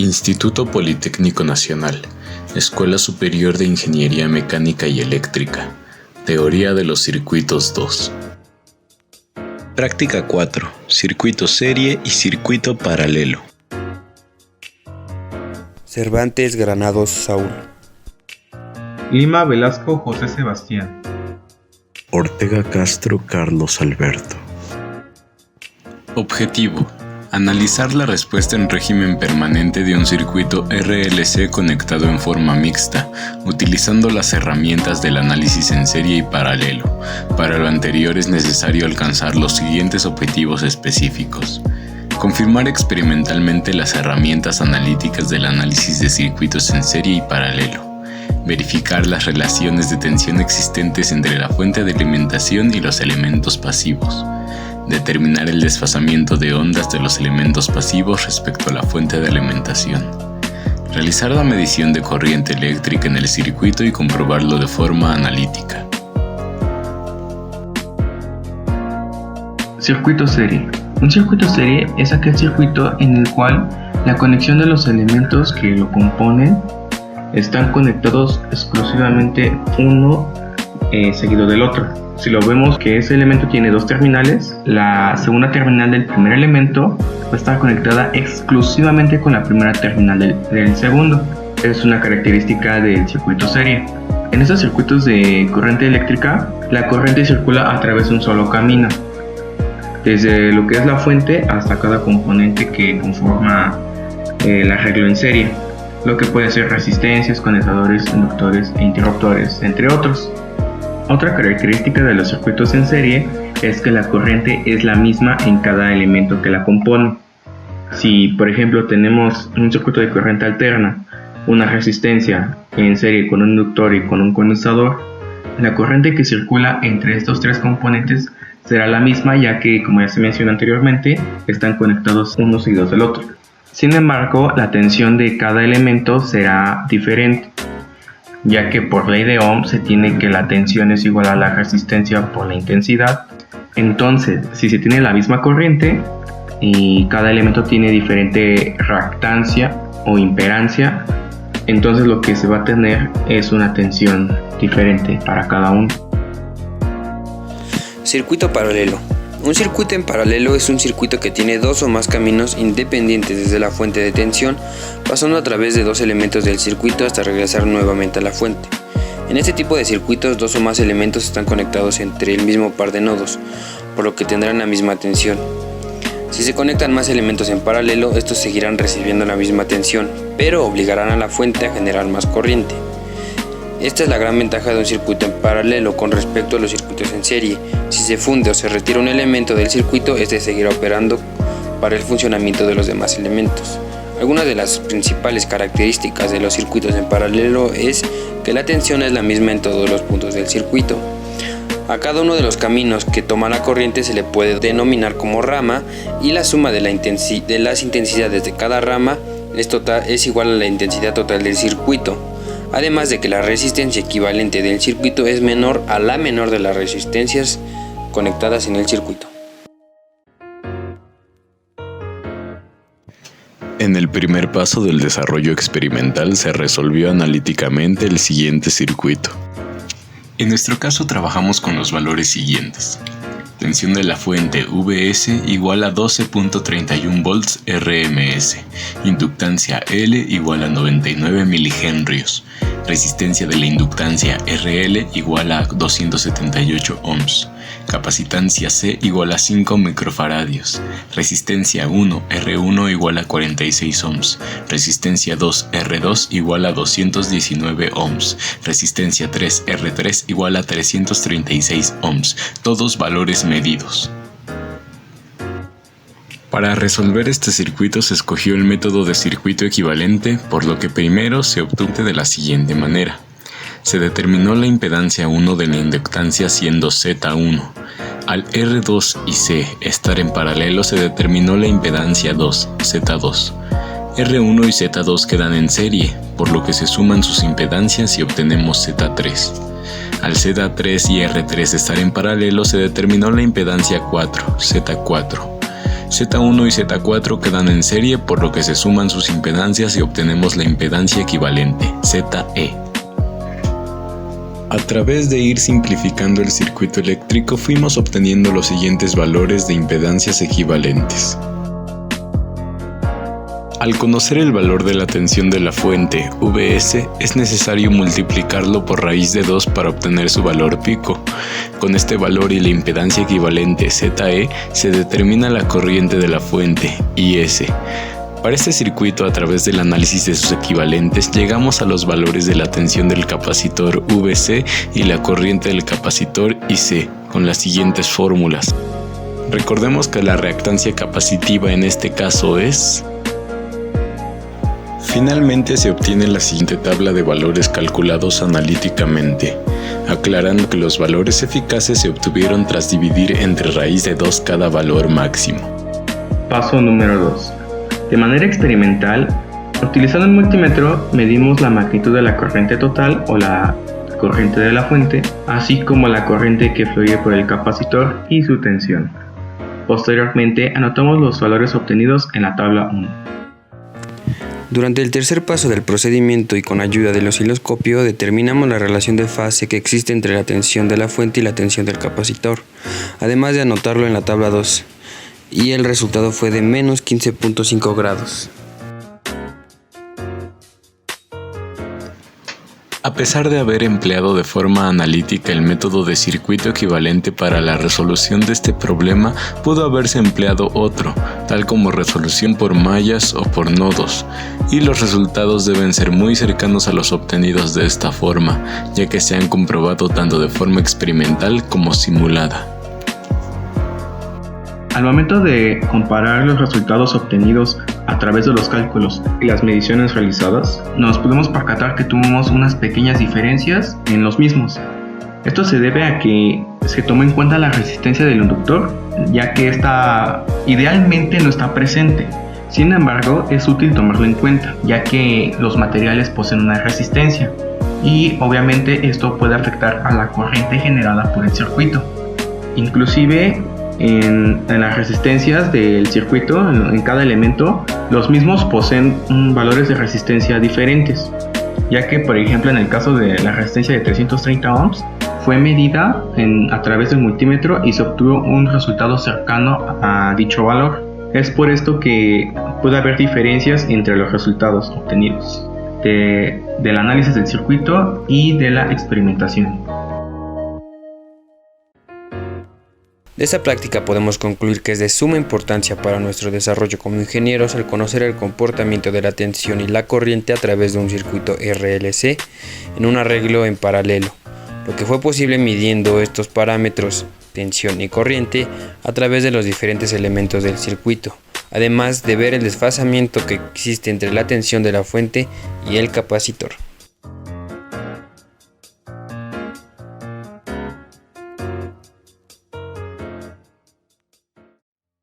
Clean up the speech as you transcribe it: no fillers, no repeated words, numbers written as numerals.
Instituto Politécnico Nacional, Escuela Superior de Ingeniería Mecánica y Eléctrica, Teoría de los Circuitos 2. Práctica 4. Circuito serie y circuito paralelo. Cervantes Granados Saúl. Lima Velasco José Sebastián. Ortega Castro Carlos Alberto. Objetivo: analizar la respuesta en régimen permanente de un circuito RLC conectado en forma mixta, utilizando las herramientas del análisis en serie y paralelo. Para lo anterior es necesario alcanzar los siguientes objetivos específicos: confirmar experimentalmente las herramientas analíticas del análisis de circuitos en serie y paralelo, verificar las relaciones de tensión existentes entre la fuente de alimentación y los elementos pasivos, determinar el desfasamiento de ondas de los elementos pasivos respecto a la fuente de alimentación, realizar la medición de corriente eléctrica en el circuito y comprobarlo de forma analítica. Circuito serie. Un circuito serie es aquel circuito en el cual la conexión de los elementos que lo componen están conectados exclusivamente uno seguido del otro. Si lo vemos que ese elemento tiene dos terminales, la segunda terminal del primer elemento va a estar conectada exclusivamente con la primera terminal del segundo. Es una característica del circuito serie. En estos circuitos de corriente eléctrica, la corriente circula a través de un solo camino, desde lo que es la fuente hasta cada componente que conforma el arreglo en serie, lo que puede ser resistencias, condensadores, inductores e interruptores, entre otros. Otra característica de los circuitos en serie es que la corriente es la misma en cada elemento que la compone. Si, por ejemplo, tenemos un circuito de corriente alterna, una resistencia en serie con un inductor y con un condensador, la corriente que circula entre estos tres componentes será la misma, ya que, como ya se mencionó anteriormente, están conectados unos seguidos del otro. Sin embargo, la tensión de cada elemento será diferente, ya que por ley de Ohm se tiene que la tensión es igual a la resistencia por la intensidad. Entonces, si se tiene la misma corriente y cada elemento tiene diferente reactancia o imperancia, entonces lo que se va a tener es una tensión diferente para cada uno. Circuito paralelo. Un circuito en paralelo es un circuito que tiene dos o más caminos independientes desde la fuente de tensión, pasando a través de dos elementos del circuito hasta regresar nuevamente a la fuente. En este tipo de circuitos, dos o más elementos están conectados entre el mismo par de nodos, por lo que tendrán la misma tensión. Si se conectan más elementos en paralelo, estos seguirán recibiendo la misma tensión, pero obligarán a la fuente a generar más corriente. Esta es la gran ventaja de un circuito en paralelo con respecto a los circuitos en serie. Si se funde o se retira un elemento del circuito, este seguirá operando para el funcionamiento de los demás elementos. Algunas de las principales características de los circuitos en paralelo es que la tensión es la misma en todos los puntos del circuito. A cada uno de los caminos que toma la corriente se le puede denominar como rama, y la suma de las intensidades de cada rama es igual a la intensidad total del circuito. Además de que la resistencia equivalente del circuito es menor a la menor de las resistencias conectadas en el circuito. En el primer paso del desarrollo experimental se resolvió analíticamente el siguiente circuito. En nuestro caso trabajamos con los valores siguientes: tensión de la fuente Vs igual a 12.31 volts RMS, inductancia L igual a 99 milihenrios, resistencia de la inductancia RL igual a 278 ohms, capacitancia C igual a 5 microfaradios, resistencia 1 R1 igual a 46 ohms, resistencia 2 R2 igual a 219 ohms, resistencia 3 R3 igual a 336 ohms, todos valores medidos. Para resolver este circuito se escogió el método de circuito equivalente, por lo que primero se obtuvo de la siguiente manera. Se determinó la impedancia 1 de la inductancia siendo Z1. Al R2 y C estar en paralelo se determinó la impedancia 2, Z2. R1 y Z2 quedan en serie, por lo que se suman sus impedancias y obtenemos Z3. Al Z3 y R3 estar en paralelo se determinó la impedancia 4, Z4. Z1 y Z4 quedan en serie, por lo que se suman sus impedancias y obtenemos la impedancia equivalente, ZE. A través de ir simplificando el circuito eléctrico fuimos obteniendo los siguientes valores de impedancias equivalentes. Al conocer el valor de la tensión de la fuente, Vs, es necesario multiplicarlo por raíz de 2 para obtener su valor pico. Con este valor y la impedancia equivalente Ze, se determina la corriente de la fuente, Is. Para este circuito, a través del análisis de sus equivalentes, llegamos a los valores de la tensión del capacitor Vc y la corriente del capacitor Ic, con las siguientes fórmulas. Recordemos que la reactancia capacitiva en este caso es... Finalmente se obtiene la siguiente tabla de valores calculados analíticamente, aclarando que los valores eficaces se obtuvieron tras dividir entre raíz de 2 cada valor máximo. Paso número 2. De manera experimental, utilizando el multímetro, medimos la magnitud de la corriente total o la corriente de la fuente, así como la corriente que fluye por el capacitor y su tensión. Posteriormente, anotamos los valores obtenidos en la tabla 1. Durante el tercer paso del procedimiento y con ayuda del osciloscopio determinamos la relación de fase que existe entre la tensión de la fuente y la tensión del capacitor, además de anotarlo en la tabla 2, y el resultado fue de menos 15.5 grados. A pesar de haber empleado de forma analítica el método de circuito equivalente para la resolución de este problema, pudo haberse empleado otro, tal como resolución por mallas o por nodos, y los resultados deben ser muy cercanos a los obtenidos de esta forma, ya que se han comprobado tanto de forma experimental como simulada. Al momento de comparar los resultados obtenidos a través de los cálculos y las mediciones realizadas, nos podemos percatar que tuvimos unas pequeñas diferencias en los mismos. Esto se debe a que se tomó en cuenta la resistencia del inductor, ya que esta idealmente no está presente. Sin embargo, es útil tomarlo en cuenta, ya que los materiales poseen una resistencia y obviamente esto puede afectar a la corriente generada por el circuito. Inclusive en las resistencias del circuito, en cada elemento, los mismos poseen valores de resistencia diferentes, ya que por ejemplo en el caso de la resistencia de 330 ohms fue medida a través del multímetro y se obtuvo un resultado cercano a dicho valor. Es por esto que puede haber diferencias entre los resultados obtenidos del análisis del circuito y de la experimentación. De esta práctica podemos concluir que es de suma importancia para nuestro desarrollo como ingenieros el conocer el comportamiento de la tensión y la corriente a través de un circuito RLC en un arreglo en paralelo, lo que fue posible midiendo estos parámetros, tensión y corriente, a través de los diferentes elementos del circuito, además de ver el desfasamiento que existe entre la tensión de la fuente y el capacitor.